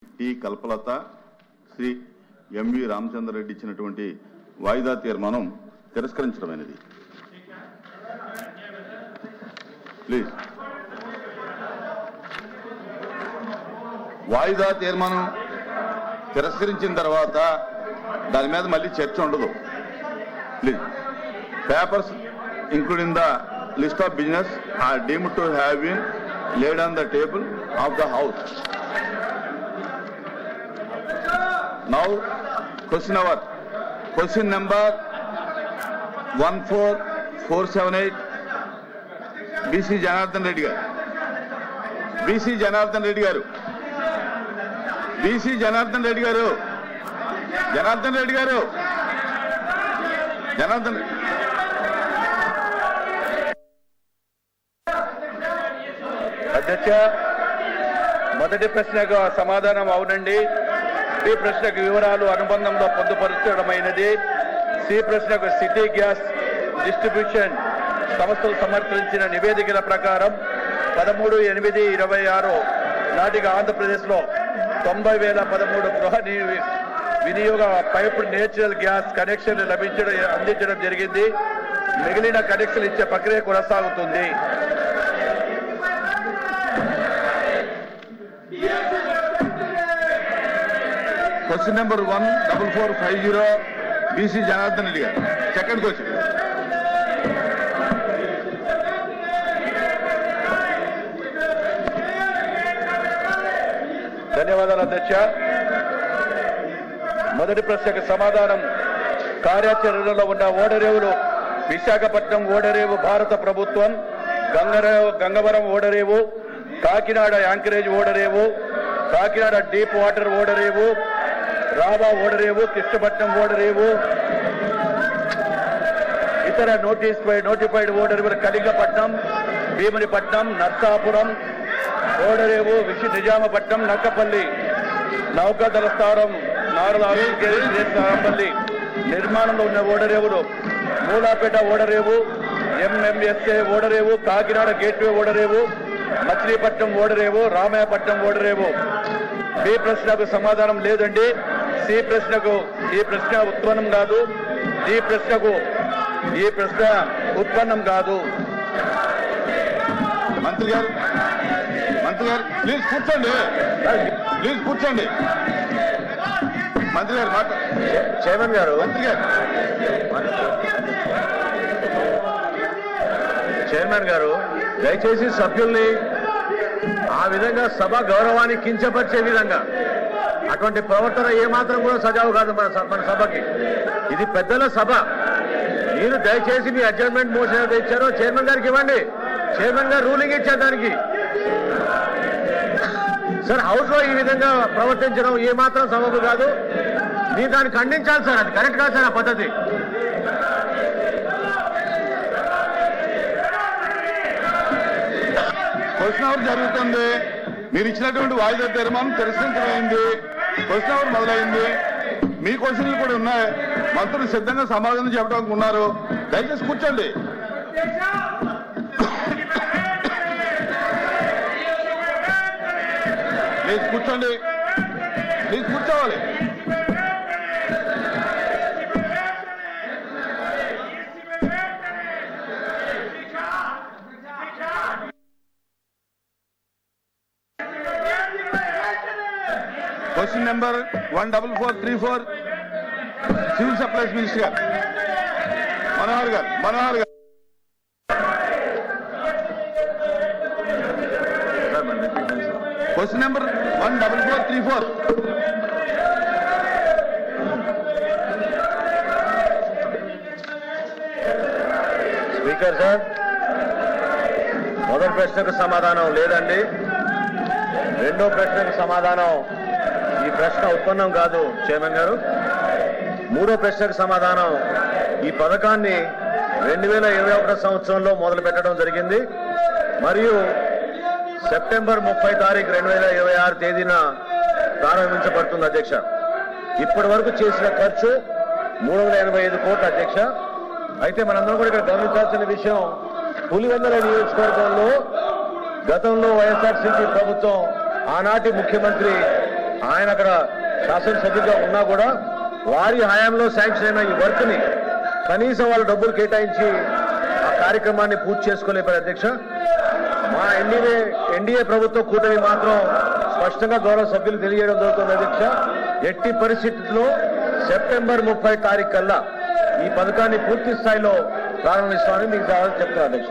T Kalpalatha Shri MV Ramachandra Reddy ఇచ్చినటువంటి వాయిదా తీర్మానం తిరస్కరించడమైనది. ప్లీజ్ వాయిదా తీర్మానం తిరస్కరించిన తర్వాత దాని మీద మళ్ళీ చర్చ ఉండదు. Please papers including the list of business are deemed to have been laid on the table of the house. Now question number 14478 BC Janardhan Reddy garu. BC Janardhan Reddy garu. BC Janardhan Reddy garu. Janardhan Reddy garu. Janardhan అధ్యక్ష, మొదటి ప్రశ్నకు సమాధానం అవునండి. B ప్రశ్నకు వివరాలు అనుబంధంలో పొందుపరచడమైనది. C ప్రశ్నకు city gas distribution సంస్థలు సమర్పించిన నివేదికల ప్రకారం 13/8/26 నాటికి ఆంధ్రప్రదేశ్లో 90,013 గృహ వినియోగ పైపు నేచురల్ గ్యాస్ కనెక్షన్లు అందించడం జరిగింది. మిగిలిన కనెక్షన్లు ఇచ్చే ప్రక్రియ కొనసాగుతుంది. Question number 14450 BC Janardhan Reddy garu. Second question. ధన్యవాదాలు అధ్యక్ష. మొదటి ప్రశ్నకు సమాధానం. కార్యాచరణలో ఉన్న ఓడరేవులు విశాఖపట్నం ఓడరేవు భారత ప్రభుత్వం, గంగవరం ఓడరేవు, కాకినాడ యాంకరేజ్ ఓడరేవు, కాకినాడ డీప్ వాటర్ ఓడరేవు, రావా ఓడరేవు, కృష్ణపట్నం ఓడరేవు, ఇతర నోటిఫైడ్ ఓడరేవులు కళింగపట్నం, భీమునిపట్నం, నర్సాపురం ఓడరేవు, నిజామపట్నం, నక్కపల్లి నౌకాదళ స్థావరం, నారాయణపల్లి నిర్మాణంలో ఉన్న ఓడరేవులు మూలాపేట ఓడరేవు, ఎంఎంఎస్ఏ ఓడరేవు, కాకినాడ గేట్వే ఓడరేవు, మచిలీపట్నం ఓడరేవు, రామాయపట్నం ఓడరేవు. బి ప్రశ్నకు సమాధానం లేదండి. సి ప్రశ్నకు ఈ ప్రశ్న ఉత్పన్నం కాదు. డి ప్రశ్నకు ఈ ప్రశ్న ఉత్పన్నం కాదు. మంత్రి గారు ప్లీజ్ కూర్చోండి. మంత్రి గారు చైర్మన్ గారు చైర్మన్ గారు దయచేసి సభ్యుల్ని ఆ విధంగా సభ గౌరవాన్ని కించపరిచే విధంగా అటువంటి ప్రవర్తన ఏమాత్రం కూడా సజావు కాదు మన సభకి. ఇది పెద్దల సభ. మీరు దయచేసి మీ అడ్జర్న్మెంట్ మోషన్ ఏదైతే ఇచ్చారో చైర్మన్ గారికి ఇవ్వండి. చైర్మన్ గారు రూలింగ్ ఇచ్చారు దానికి. సార్, హౌస్ లో ఈ విధంగా ప్రవర్తించడం ఏమాత్రం సబబు కాదు. మీరు దాన్ని ఖండించాలి సార్. అది కరెక్ట్ కాదు సార్ ఆ పద్ధతి. క్వశ్చన్ అవర్ జరుగుతుంది. మీరు ఇచ్చినటువంటి వాయిదా తీర్మానం తిరస్కరించమైంది. క్వశ్చన్ అవర్ మొదలైంది. మీ క్వశ్చన్లు కూడా ఉన్నాయి. మంత్రులు సిద్ధంగా సమాధానం చెప్పడానికి ఉన్నారు. దయచేసి కూర్చోండి. ప్లీజ్ కూర్చోండి. ప్లీజ్ కూర్చోవాలి. Question number 14434 Civil Supplies Minister Manohar garu. Question number 14434 speaker sir, మొదటి ప్రశ్నకు సమాధానం లేదండి. రెండో ప్రశ్నకు సమాధానం ఈ ప్రశ్న ఉత్పన్నం కాదు చైర్మన్ గారు. మూడో ప్రశ్నకు సమాధానం ఈ పథకాన్ని 2021 సంవత్సరంలో మొదలు పెట్టడం జరిగింది మరియు సెప్టెంబర్ 30 తారీఖు 2026 తేదీన ప్రారంభించబడుతుంది అధ్యక్ష. ఇప్పటి వరకు చేసిన ఖర్చు 385 కోట్ల అధ్యక్ష. అయితే మనందరం కూడా ఇక్కడ గమనించాల్సిన విషయం, పులివెందుల నియోజకవర్గంలో గతంలో వైఎస్ఆర్సీపీ ప్రభుత్వం ఆనాటి ముఖ్యమంత్రి ఆయన అక్కడ శాసనసభ్యుగా ఉన్నా కూడా వారి హయాంలో శాంక్షన్ అయిన ఈ వర్క్ ని కనీసం వాళ్ళు డబ్బులు కేటాయించి ఆ కార్యక్రమాన్ని పూర్తి చేసుకోలేపారు అధ్యక్ష. మా ఎన్డీఏ ప్రభుత్వ కూటమి మాత్రం స్పష్టంగా గౌరవ సభ్యులు తెలియజేయడం జరుగుతుంది అధ్యక్ష. ఎట్టి పరిస్థితుల్లో సెప్టెంబర్ 30 తారీఖు కల్లా ఈ పథకాన్ని పూర్తి స్థాయిలో ప్రారంభిస్తామని మీకు చెప్తాను అధ్యక్ష.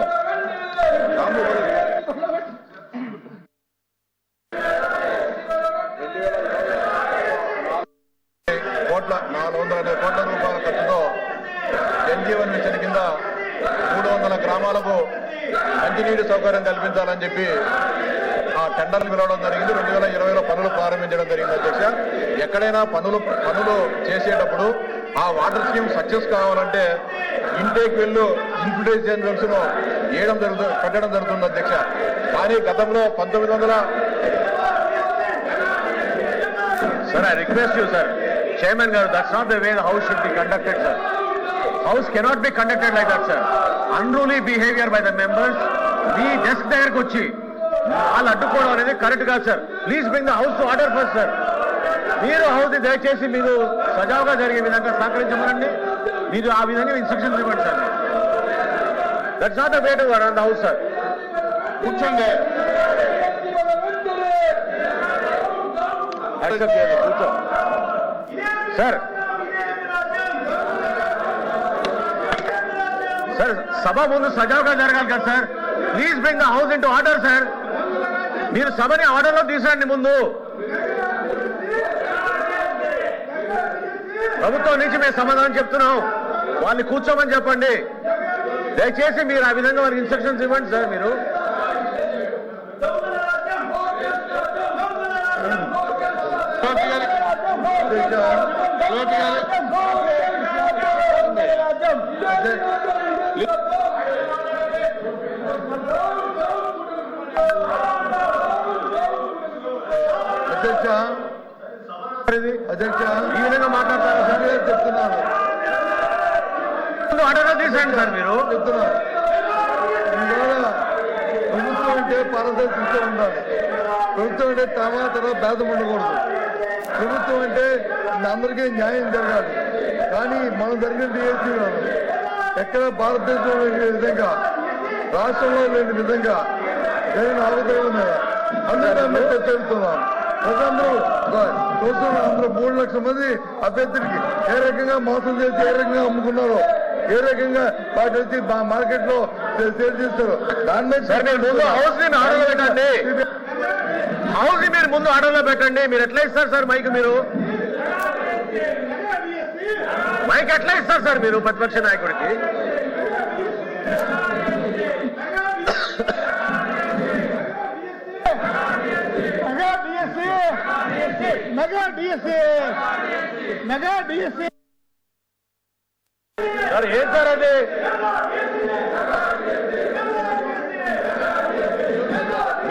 కోట్ల 400 కోట్ల రూపాయల ఖర్చుతో జలజీవన్ మిషన్ కింద 300 గ్రామాలకు మంచినీటి సౌకర్యం కల్పించాలని చెప్పి ఆ టెండర్లు పిలవడం జరిగింది. 2020లో పనులు ప్రారంభించడం జరిగింది అధ్యక్ష. ఎక్కడైనా పనులు చేసేటప్పుడు ఆ వాటర్ స్కీమ్ సక్సెస్ కావాలంటే ఇంటేక్ వెళ్ళు ఇన్ఫిల్ట్రేషన్ వెల్స్ ను పెట్టడం జరుగుతుంది అధ్యక్ష. కానీ గతంలో 1900 Sir, I request you, sir. Chairman Garu, that's not the way the House should be conducted, sir. House cannot be conducted like that, sir. Unruly behavior by the members. We desk దగ్గరకు వచ్చి వాళ్ళు అడ్డుకోవడం అనేది correct కాదు sir. Please bring the house to order first sir. మీరు house ని దయచేసి మీరు సజావుగా జరిగే విధంగా సహకరించమనండి. మీరు ఆ విధంగా ఇన్స్ట్రక్షన్స్ ఇవ్వండి sir. That's not the way to run the house sir. కూర్చోండి. కూర్చో సార్. సార్ సభ ముందు సజావుగా జరగాలి కదా sir. Please bring the house in to order sir. మీరు సభని ఆర్డర్లో తీసుకురండి ముందు. ప్రభుత్వం నుంచి మేము సమాధానం చెప్తున్నాం. వాళ్ళని కూర్చోమని చెప్పండి. దయచేసి మీరు ఆ విధంగా వారికి ఇన్స్ట్రక్షన్స్ ఇవ్వండి సార్. మీరు అధ్యక్ష ఈ విధంగా మాట్లాడతారా సార్? చెప్తున్నాను ఆర్డర్ తీసేయండి సార్. మీరు చెప్తున్నాను ఇవాళ ప్రభుత్వం అంటే పారదర్శకంగా ఉండాలి. ప్రభుత్వం అంటే తమాతలో భేదం ఉండకూడదు. ప్రభుత్వం అంటే అందరికీ న్యాయం జరగాలి. కానీ మనం జరిగినట్టు చేస్తున్నాను ఎక్కడ భారతదేశంలో లేని విధంగా రాష్ట్రంలో లేని విధంగా జరిగిన అవతరణ మీద అందరూ చర్చిస్తున్నాం. ప్రజలందరూ చూస్తున్నారు. అందరూ 3 లక్షల మంది అభ్యర్థులకి ఏ రకంగా మోసం చేసి ఏ రకంగా అమ్ముకున్నారో, ఏ రకంగా వాటి వచ్చి మార్కెట్ లో సేల్ చేస్తారు. దాని మీద హౌస్ ని ఆర్డర్లో పెట్టండి. హౌస్ ని మీరు ముందు ఆర్డర్లో పెట్టండి. మీరు ఎట్లా ఇస్తారు సార్ మైక్? మీరు మైక్ ఎట్లా ఇస్తారు సార్ మీరు ప్రతిపక్ష నాయకుడికి? సార్ ఏం సార్ అది?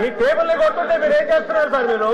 ఈ టేబుల్ ని కొట్టుంటే మీరు ఏం చేస్తున్నారు సార్? మీరు